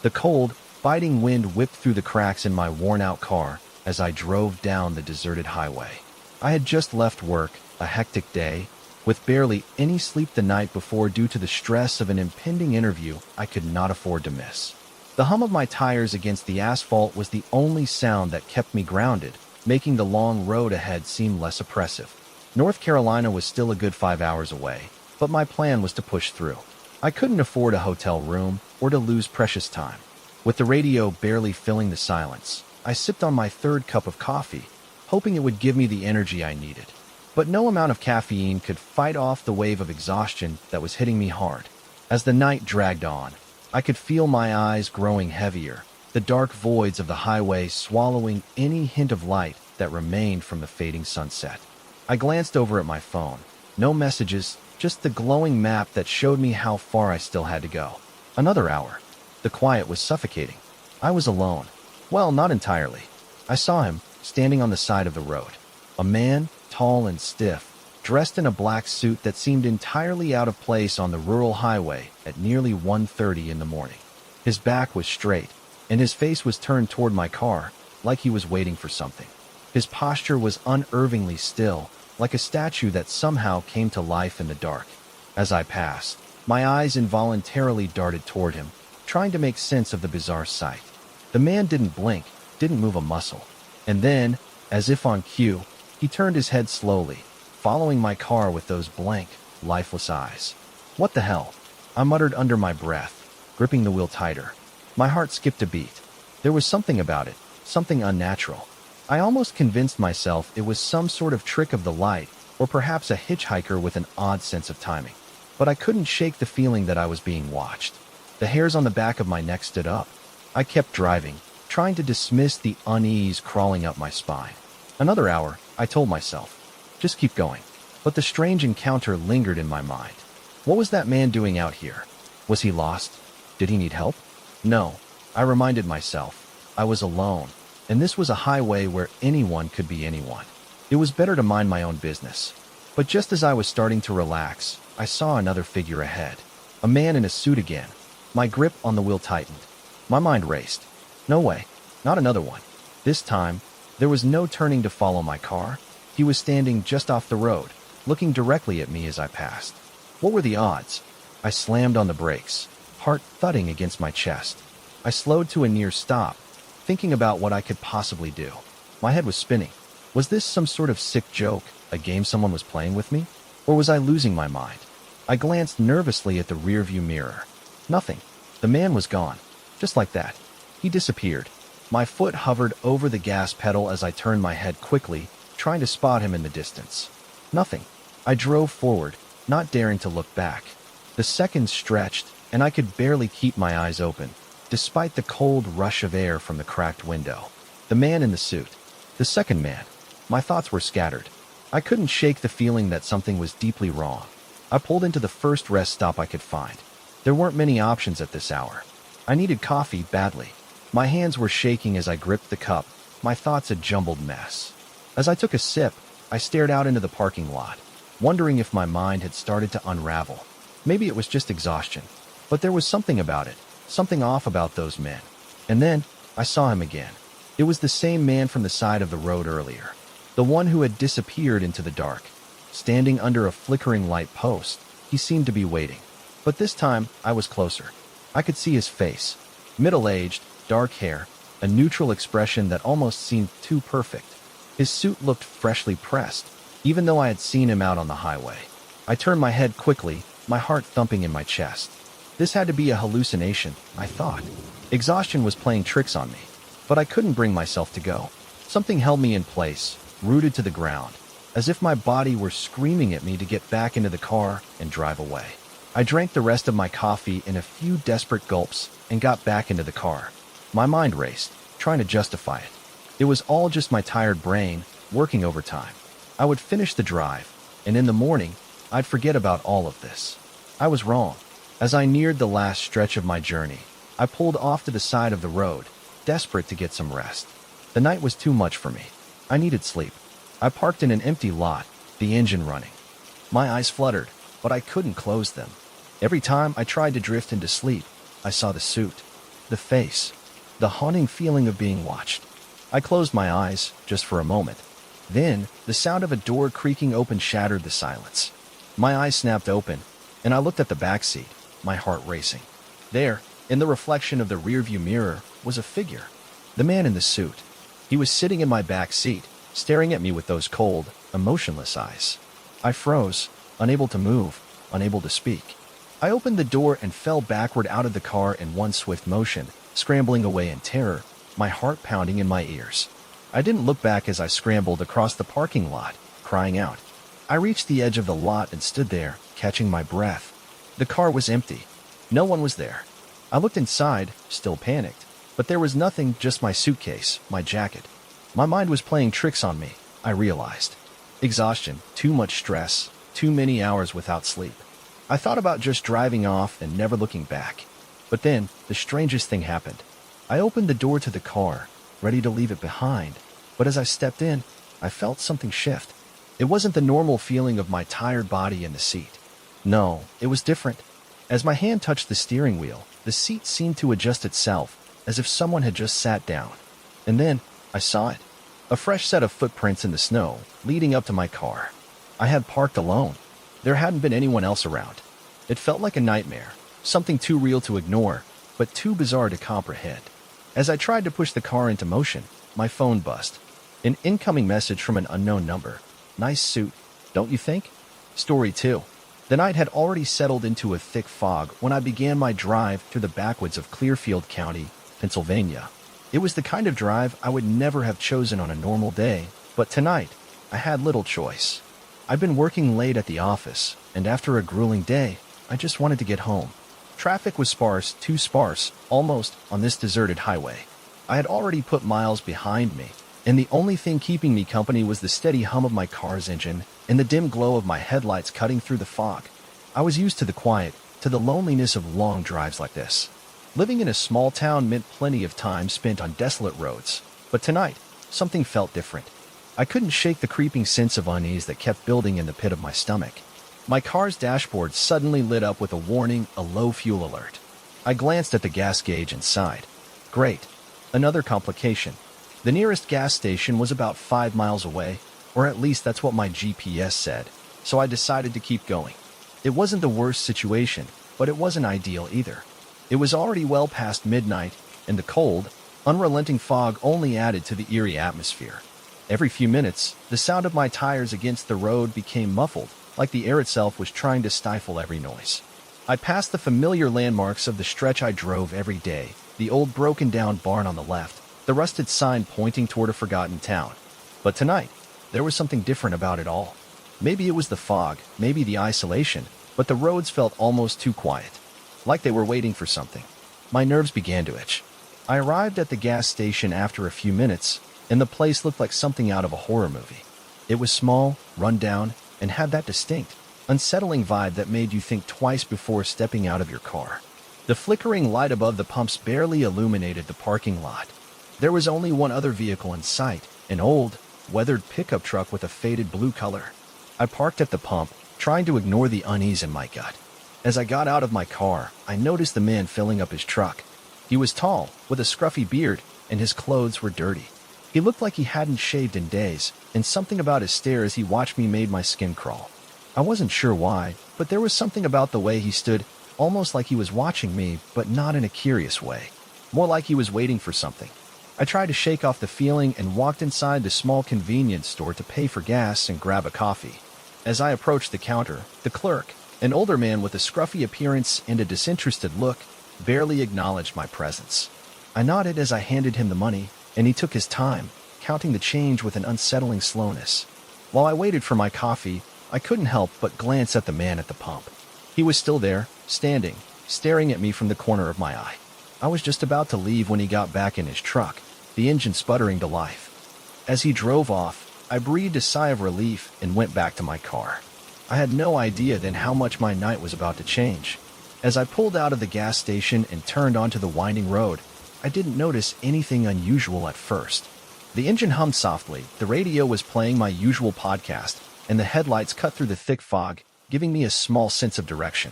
The cold, biting wind whipped through the cracks in my worn-out car as I drove down the deserted highway. I had just left work, a hectic day, with barely any sleep the night before due to the stress of an impending interview I could not afford to miss. The hum of my tires against the asphalt was the only sound that kept me grounded, making the long road ahead seem less oppressive. North Carolina was still a good 5 hours away, but my plan was to push through. I couldn't afford a hotel room or to lose precious time. With the radio barely filling the silence, I sipped on my third cup of coffee, hoping it would give me the energy I needed. But no amount of caffeine could fight off the wave of exhaustion that was hitting me hard. As the night dragged on, I could feel my eyes growing heavier, the dark voids of the highway swallowing any hint of light that remained from the fading sunset. I glanced over at my phone. No messages, just the glowing map that showed me how far I still had to go. Another hour. The quiet was suffocating. I was alone. Well, not entirely. I saw him, standing on the side of the road. A man, tall and stiff, dressed in a black suit that seemed entirely out of place on the rural highway at nearly 1:30 in the morning. His back was straight, and his face was turned toward my car, like he was waiting for something. His posture was unnervingly still, like a statue that somehow came to life in the dark. As I passed, my eyes involuntarily darted toward him, trying to make sense of the bizarre sight. The man didn't blink, didn't move a muscle. And then, as if on cue, he turned his head slowly, following my car with those blank, lifeless eyes. What the hell? I muttered under my breath, gripping the wheel tighter. My heart skipped a beat. There was something about it, something unnatural. I almost convinced myself it was some sort of trick of the light, or perhaps a hitchhiker with an odd sense of timing. But I couldn't shake the feeling that I was being watched. The hairs on the back of my neck stood up. I kept driving, trying to dismiss the unease crawling up my spine. Another hour, I told myself. Just keep going. But the strange encounter lingered in my mind. What was that man doing out here? Was he lost? Did he need help? No, I reminded myself. I was alone, and this was a highway where anyone could be anyone. It was better to mind my own business. But just as I was starting to relax, I saw another figure ahead. A man in a suit again. My grip on the wheel tightened. My mind raced. No way, not another one. This time, there was no turning to follow my car. He was standing just off the road, looking directly at me as I passed. What were the odds? I slammed on the brakes, heart thudding against my chest. I slowed to a near stop, thinking about what I could possibly do. My head was spinning. Was this some sort of sick joke, a game someone was playing with me? Or was I losing my mind? I glanced nervously at the rearview mirror. Nothing. The man was gone. Just like that. He disappeared. My foot hovered over the gas pedal as I turned my head quickly, trying to spot him in the distance. Nothing. I drove forward, not daring to look back. The seconds stretched, and I could barely keep my eyes open, despite the cold rush of air from the cracked window. The man in the suit. The second man. My thoughts were scattered. I couldn't shake the feeling that something was deeply wrong. I pulled into the first rest stop I could find. There weren't many options at this hour. I needed coffee badly. My hands were shaking as I gripped the cup, my thoughts a jumbled mess. As I took a sip, I stared out into the parking lot, wondering if my mind had started to unravel. Maybe it was just exhaustion, but there was something about it, something off about those men. And then, I saw him again. It was the same man from the side of the road earlier, the one who had disappeared into the dark. Standing under a flickering light post, he seemed to be waiting. But this time, I was closer. I could see his face. Middle-aged, dark hair, a neutral expression that almost seemed too perfect. His suit looked freshly pressed, even though I had seen him out on the highway. I turned my head quickly, my heart thumping in my chest. This had to be a hallucination, I thought. Exhaustion was playing tricks on me, but I couldn't bring myself to go. Something held me in place, rooted to the ground, as if my body were screaming at me to get back into the car and drive away. I drank the rest of my coffee in a few desperate gulps and got back into the car. My mind raced, trying to justify it. It was all just my tired brain, working overtime. I would finish the drive, and in the morning, I'd forget about all of this. I was wrong. As I neared the last stretch of my journey, I pulled off to the side of the road, desperate to get some rest. The night was too much for me. I needed sleep. I parked in an empty lot, the engine running. My eyes fluttered, but I couldn't close them. Every time I tried to drift into sleep, I saw the suit. the face, the haunting feeling of being watched. I closed my eyes, just for a moment. Then, the sound of a door creaking open shattered the silence. My eyes snapped open, and I looked at the back seat, my heart racing. There, in the reflection of the rearview mirror, was a figure. The man in the suit. He was sitting in my back seat, staring at me with those cold, emotionless eyes. I froze, unable to move, unable to speak. I opened the door and fell backward out of the car in one swift motion, scrambling away in terror, my heart pounding in my ears. I didn't look back as I scrambled across the parking lot, crying out. I reached the edge of the lot and stood there, catching my breath. The car was empty. No one was there. I looked inside, still panicked, but there was nothing, just my suitcase, my jacket. My mind was playing tricks on me, I realized. Exhaustion, too much stress, too many hours without sleep. I thought about just driving off and never looking back. But then, the strangest thing happened. I opened the door to the car, ready to leave it behind, but as I stepped in, I felt something shift. It wasn't the normal feeling of my tired body in the seat. No, it was different. As my hand touched the steering wheel, the seat seemed to adjust itself, as if someone had just sat down. And then, I saw it. A fresh set of footprints in the snow, leading up to my car. I had parked alone. There hadn't been anyone else around. It felt like a nightmare, something too real to ignore, but too bizarre to comprehend. As I tried to push the car into motion, my phone buzzed. An incoming message from an unknown number. Nice suit, don't you think? Story 2. The night had already settled into a thick fog when I began my drive through the backwoods of Clearfield County, Pennsylvania. It was the kind of drive I would never have chosen on a normal day, but tonight, I had little choice. I'd been working late at the office, and after a grueling day, I just wanted to get home. Traffic was sparse, too sparse, almost, on this deserted highway. I had already put miles behind me, and the only thing keeping me company was the steady hum of my car's engine and the dim glow of my headlights cutting through the fog. I was used to the quiet, to the loneliness of long drives like this. Living in a small town meant plenty of time spent on desolate roads, but tonight, something felt different. I couldn't shake the creeping sense of unease that kept building in the pit of my stomach. My car's dashboard suddenly lit up with a warning, a low fuel alert. I glanced at the gas gauge and sighed. Great. Another complication. The nearest gas station was about 5 miles away, or at least that's what my GPS said, so I decided to keep going. It wasn't the worst situation, but it wasn't ideal either. It was already well past midnight, and the cold, unrelenting fog only added to the eerie atmosphere. Every few minutes, the sound of my tires against the road became muffled, like the air itself was trying to stifle every noise. I passed the familiar landmarks of the stretch I drove every day, the old broken-down barn on the left, the rusted sign pointing toward a forgotten town. But tonight, there was something different about it all. Maybe it was the fog, maybe the isolation, but the roads felt almost too quiet, like they were waiting for something. My nerves began to itch. I arrived at the gas station after a few minutes, and the place looked like something out of a horror movie. It was small, run down, and had that distinct, unsettling vibe that made you think twice before stepping out of your car. The flickering light above the pumps barely illuminated the parking lot. There was only one other vehicle in sight, an old, weathered pickup truck with a faded blue color. I parked at the pump, trying to ignore the unease in my gut. As I got out of my car, I noticed the man filling up his truck. He was tall, with a scruffy beard, and his clothes were dirty. He looked like he hadn't shaved in days, and something about his stare as he watched me made my skin crawl. I wasn't sure why, but there was something about the way he stood, almost like he was watching me, but not in a curious way. More like he was waiting for something. I tried to shake off the feeling and walked inside the small convenience store to pay for gas and grab a coffee. As I approached the counter, the clerk, an older man with a scruffy appearance and a disinterested look, barely acknowledged my presence. I nodded as I handed him the money, and he took his time, counting the change with an unsettling slowness. While I waited for my coffee, I couldn't help but glance at the man at the pump. He was still there, standing, staring at me from the corner of my eye. I was just about to leave when he got back in his truck, the engine sputtering to life. As he drove off, I breathed a sigh of relief and went back to my car. I had no idea then how much my night was about to change. As I pulled out of the gas station and turned onto the winding road, I didn't notice anything unusual at first. The engine hummed softly, the radio was playing my usual podcast, and the headlights cut through the thick fog, giving me a small sense of direction.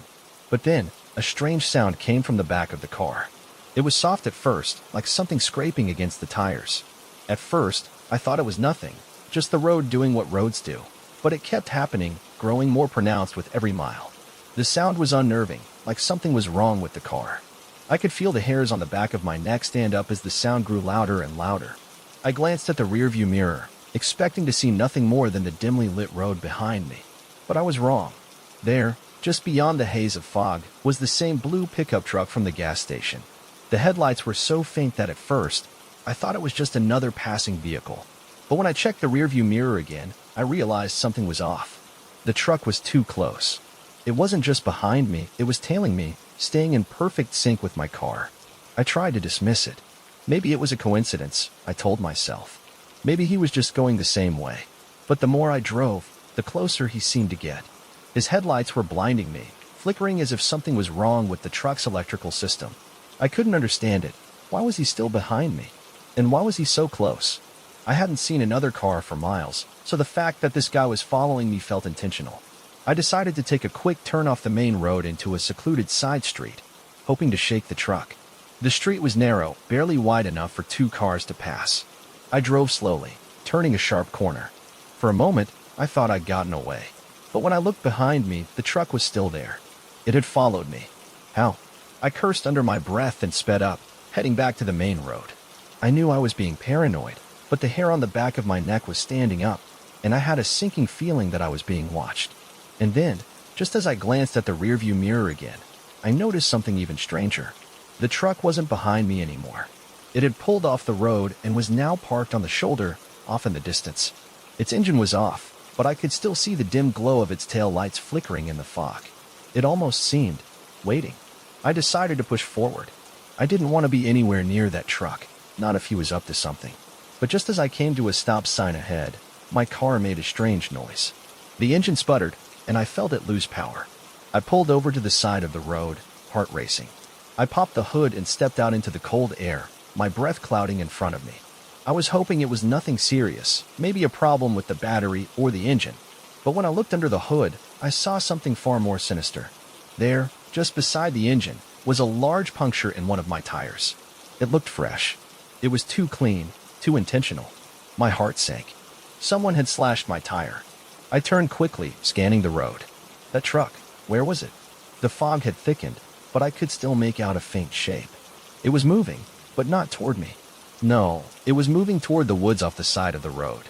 But then, a strange sound came from the back of the car. It was soft at first, like something scraping against the tires. At first, I thought it was nothing, just the road doing what roads do. But it kept happening, growing more pronounced with every mile. The sound was unnerving, like something was wrong with the car. I could feel the hairs on the back of my neck stand up as the sound grew louder and louder. I glanced at the rearview mirror, expecting to see nothing more than the dimly lit road behind me. But I was wrong. There, just beyond the haze of fog, was the same blue pickup truck from the gas station. The headlights were so faint that at first, I thought it was just another passing vehicle. But when I checked the rearview mirror again, I realized something was off. The truck was too close. It wasn't just behind me, it was tailing me, staying in perfect sync with my car. I tried to dismiss it. Maybe it was a coincidence, I told myself. Maybe he was just going the same way. But the more I drove, the closer he seemed to get. His headlights were blinding me, flickering as if something was wrong with the truck's electrical system. I couldn't understand it. Why was he still behind me? And why was he so close? I hadn't seen another car for miles, so the fact that this guy was following me felt intentional. I decided to take a quick turn off the main road into a secluded side street, hoping to shake the truck. The street was narrow, barely wide enough for two cars to pass. I drove slowly, turning a sharp corner. For a moment, I thought I'd gotten away. But when I looked behind me, the truck was still there. It had followed me. How? I cursed under my breath and sped up, heading back to the main road. I knew I was being paranoid, but the hair on the back of my neck was standing up, and I had a sinking feeling that I was being watched. And then, just as I glanced at the rearview mirror again, I noticed something even stranger. The truck wasn't behind me anymore. It had pulled off the road and was now parked on the shoulder, off in the distance. Its engine was off, but I could still see the dim glow of its tail lights flickering in the fog. It almost seemed waiting. I decided to push forward. I didn't want to be anywhere near that truck, not if he was up to something. But just as I came to a stop sign ahead, my car made a strange noise. The engine sputtered, and I felt it lose power. I pulled over to the side of the road, heart racing. I popped the hood and stepped out into the cold air, my breath clouding in front of me. I was hoping it was nothing serious, maybe a problem with the battery or the engine. But when I looked under the hood, I saw something far more sinister. There, just beside the engine, was a large puncture in one of my tires. It looked fresh. It was too clean, too intentional. My heart sank. Someone had slashed my tire. I turned quickly, scanning the road. That truck, where was it? The fog had thickened, but I could still make out a faint shape. It was moving, but not toward me. No, it was moving toward the woods off the side of the road.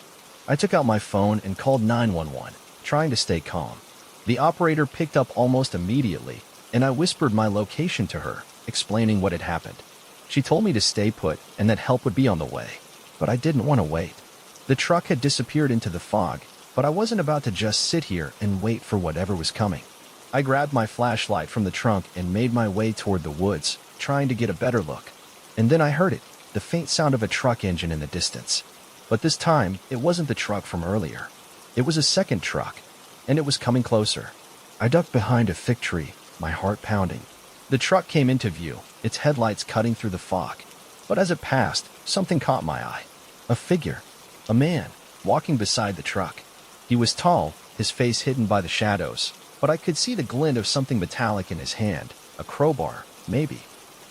I took out my phone and called 911, trying to stay calm. The operator picked up almost immediately, and I whispered my location to her, explaining what had happened. She told me to stay put and that help would be on the way, but I didn't want to wait. The truck had disappeared into the fog, but I wasn't about to just sit here and wait for whatever was coming. I grabbed my flashlight from the trunk and made my way toward the woods, trying to get a better look. And then I heard it, the faint sound of a truck engine in the distance. But this time, it wasn't the truck from earlier. It was a second truck, and it was coming closer. I ducked behind a fig tree, my heart pounding. The truck came into view, its headlights cutting through the fog. But as it passed, something caught my eye. A figure. A man, walking beside the truck. He was tall, his face hidden by the shadows, but I could see the glint of something metallic in his hand, a crowbar, maybe.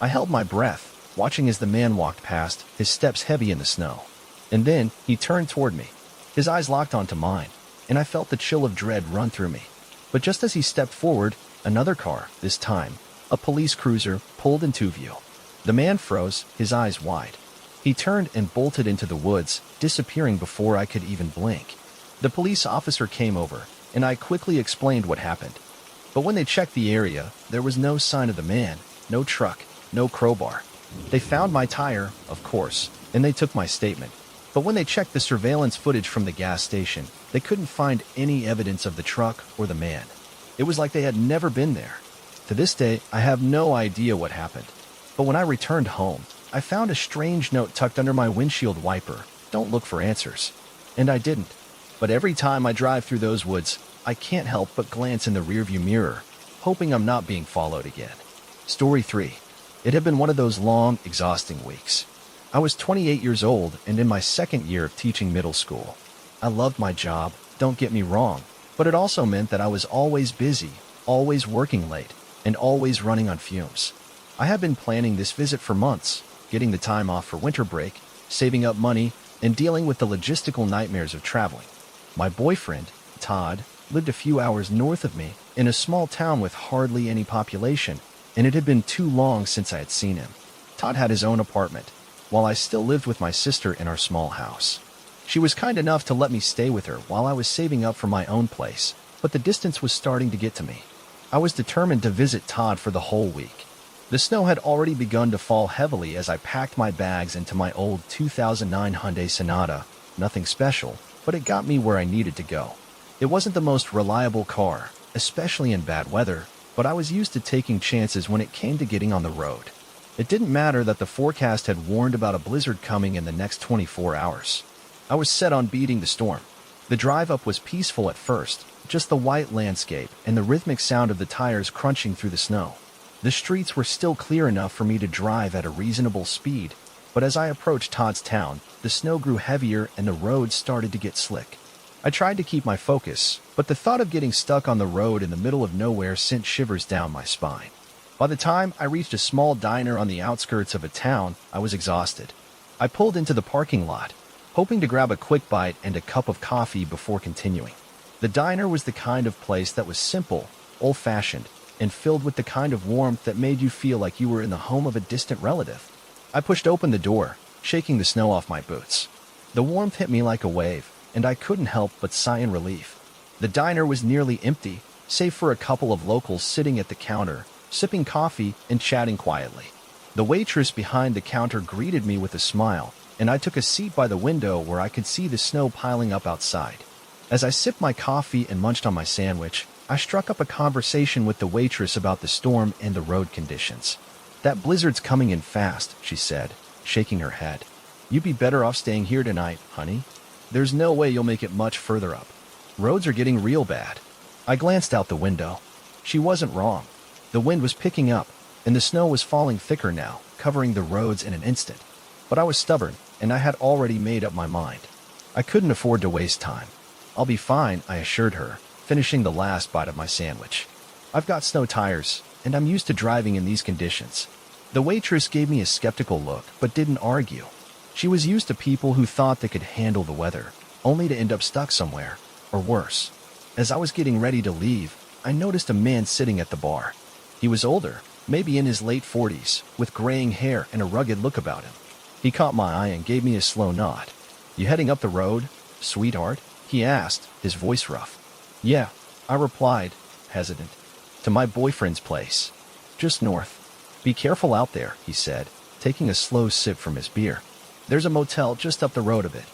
I held my breath, watching as the man walked past, his steps heavy in the snow. And then, he turned toward me. His eyes locked onto mine, and I felt the chill of dread run through me. But just as he stepped forward, another car, this time, a police cruiser, pulled into view. The man froze, his eyes wide. He turned and bolted into the woods, disappearing before I could even blink. The police officer came over, and I quickly explained what happened. But when they checked the area, there was no sign of the man, no truck, no crowbar. They found my tire, of course, and they took my statement. But when they checked the surveillance footage from the gas station, they couldn't find any evidence of the truck or the man. It was like they had never been there. To this day, I have no idea what happened. But when I returned home, I found a strange note tucked under my windshield wiper. Don't look for answers. And I didn't. But every time I drive through those woods, I can't help but glance in the rearview mirror, hoping I'm not being followed again. Story 3. It had been one of those long, exhausting weeks. I was 28 years old and in my second year of teaching middle school. I loved my job, don't get me wrong, but it also meant that I was always busy, always working late, and always running on fumes. I had been planning this visit for months, getting the time off for winter break, saving up money, and dealing with the logistical nightmares of traveling. My boyfriend, Todd, lived a few hours north of me in a small town with hardly any population, and it had been too long since I had seen him. Todd had his own apartment, while I still lived with my sister in our small house. She was kind enough to let me stay with her while I was saving up for my own place, but the distance was starting to get to me. I was determined to visit Todd for the whole week. The snow had already begun to fall heavily as I packed my bags into my old 2009 Hyundai Sonata. Nothing special, but it got me where I needed to go. It wasn't the most reliable car, especially in bad weather, but I was used to taking chances when it came to getting on the road. It didn't matter that the forecast had warned about a blizzard coming in the next 24 hours. I was set on beating the storm. The drive up was peaceful at first, just the white landscape and the rhythmic sound of the tires crunching through the snow. The streets were still clear enough for me to drive at a reasonable speed, but as I approached Todd's town, the snow grew heavier and the roads started to get slick. I tried to keep my focus, but the thought of getting stuck on the road in the middle of nowhere sent shivers down my spine. By the time I reached a small diner on the outskirts of a town, I was exhausted. I pulled into the parking lot, hoping to grab a quick bite and a cup of coffee before continuing. The diner was the kind of place that was simple, old-fashioned, and filled with the kind of warmth that made you feel like you were in the home of a distant relative. I pushed open the door, shaking the snow off my boots. The warmth hit me like a wave, and I couldn't help but sigh in relief. The diner was nearly empty, save for a couple of locals sitting at the counter, sipping coffee and chatting quietly. The waitress behind the counter greeted me with a smile, and I took a seat by the window where I could see the snow piling up outside. As I sipped my coffee and munched on my sandwich, I struck up a conversation with the waitress about the storm and the road conditions. "That blizzard's coming in fast," she said, shaking her head. "You'd be better off staying here tonight, honey. There's no way you'll make it much further up. Roads are getting real bad." I glanced out the window. She wasn't wrong. The wind was picking up, and the snow was falling thicker now, covering the roads in an instant. But I was stubborn, and I had already made up my mind. I couldn't afford to waste time. "I'll be fine," I assured her, finishing the last bite of my sandwich. "I've got snow tires, and I'm used to driving in these conditions." The waitress gave me a skeptical look, but didn't argue. She was used to people who thought they could handle the weather, only to end up stuck somewhere, or worse. As I was getting ready to leave, I noticed a man sitting at the bar. He was older, maybe in his late 40s, with graying hair and a rugged look about him. He caught my eye and gave me a slow nod. "You heading up the road, sweetheart?" he asked, his voice rough. "Yeah," I replied, hesitant. "To my boyfriend's place. Just north." "Be careful out there," he said, taking a slow sip from his beer. "There's a motel just up the road a bit.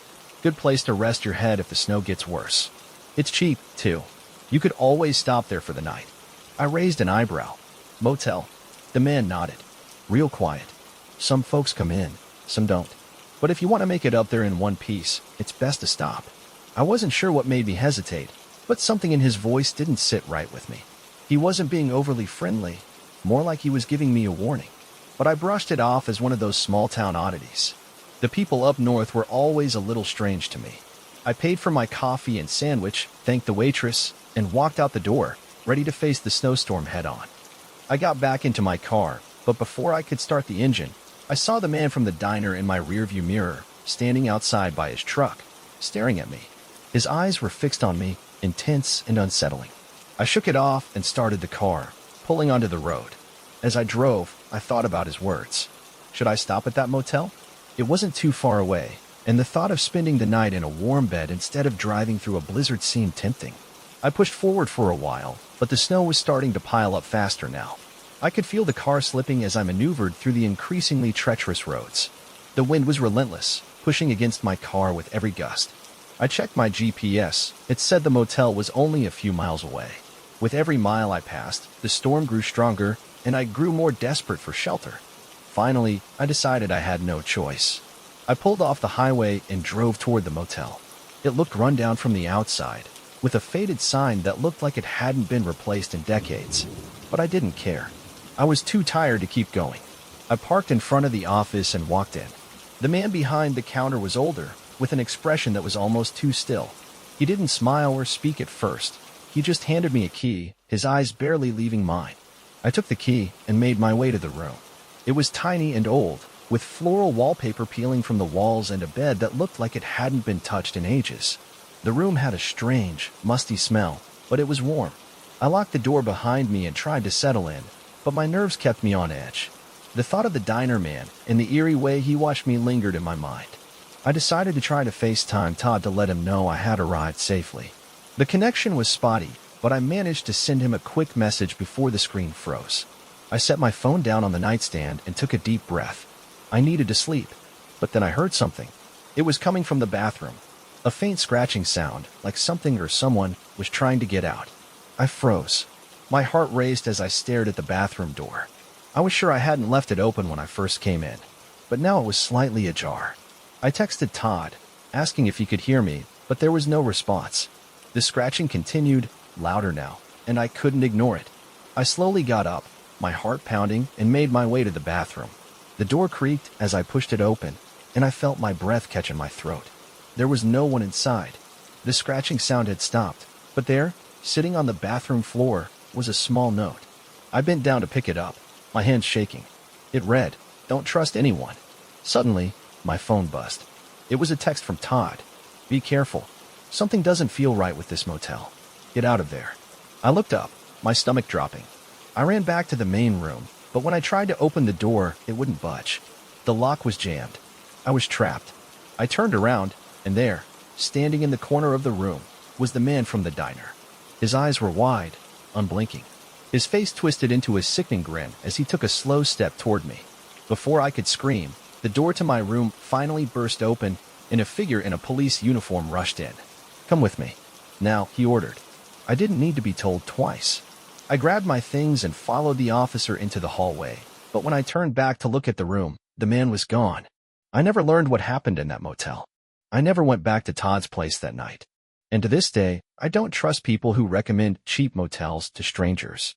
Good place to rest your head if the snow gets worse. It's cheap, too. You could always stop there for the night." I raised an eyebrow. "Motel?" The man nodded. "Real quiet. Some folks come in, some don't. But if you want to make it up there in one piece, it's best to stop." I wasn't sure what made me hesitate, but something in his voice didn't sit right with me. He wasn't being overly friendly, more like he was giving me a warning. But I brushed it off as one of those small-town oddities. The people up north were always a little strange to me. I paid for my coffee and sandwich, thanked the waitress, and walked out the door, ready to face the snowstorm head-on. I got back into my car, but before I could start the engine, I saw the man from the diner in my rearview mirror, standing outside by his truck, staring at me. His eyes were fixed on me, intense and unsettling. I shook it off and started the car, pulling onto the road. As I drove, I thought about his words. Should I stop at that motel? It wasn't too far away, and the thought of spending the night in a warm bed instead of driving through a blizzard seemed tempting. I pushed forward for a while, but the snow was starting to pile up faster now. I could feel the car slipping as I maneuvered through the increasingly treacherous roads. The wind was relentless, pushing against my car with every gust. I checked my GPS. It said the motel was only a few miles away. With every mile I passed, the storm grew stronger, and I grew more desperate for shelter. Finally, I decided I had no choice. I pulled off the highway and drove toward the motel. It looked run down from the outside, with a faded sign that looked like it hadn't been replaced in decades. But I didn't care. I was too tired to keep going. I parked in front of the office and walked in. The man behind the counter was older, with an expression that was almost too still. He didn't smile or speak at first. He just handed me a key, his eyes barely leaving mine. I took the key and made my way to the room. It was tiny and old, with floral wallpaper peeling from the walls and a bed that looked like it hadn't been touched in ages. The room had a strange, musty smell, but it was warm. I locked the door behind me and tried to settle in, but my nerves kept me on edge. The thought of the diner man and the eerie way he watched me lingered in my mind. I decided to try to FaceTime Todd to let him know I had arrived safely. The connection was spotty, but I managed to send him a quick message before the screen froze. I set my phone down on the nightstand and took a deep breath. I needed to sleep, but then I heard something. It was coming from the bathroom. A faint scratching sound, like something or someone was trying to get out. I froze. My heart raced as I stared at the bathroom door. I was sure I hadn't left it open when I first came in, but now it was slightly ajar. I texted Todd, asking if he could hear me, but there was no response. The scratching continued, louder now, and I couldn't ignore it. I slowly got up, my heart pounding, and made my way to the bathroom. The door creaked as I pushed it open, and I felt my breath catch in my throat. There was no one inside. The scratching sound had stopped, but there, sitting on the bathroom floor, was a small note. I bent down to pick it up, my hands shaking. It read, "Don't trust anyone." Suddenly, my phone buzzed. It was a text from Todd. "Be careful. Something doesn't feel right with this motel. Get out of there." I looked up, my stomach dropping. I ran back to the main room, but when I tried to open the door, it wouldn't budge. The lock was jammed. I was trapped. I turned around, and there, standing in the corner of the room, was the man from the diner. His eyes were wide, unblinking. His face twisted into a sickening grin as he took a slow step toward me. Before I could scream, the door to my room finally burst open, and a figure in a police uniform rushed in. "Come with me." "Now," he ordered. I didn't need to be told twice. I grabbed my things and followed the officer into the hallway, but when I turned back to look at the room, the man was gone. I never learned what happened in that motel. I never went back to Todd's place that night. And to this day, I don't trust people who recommend cheap motels to strangers.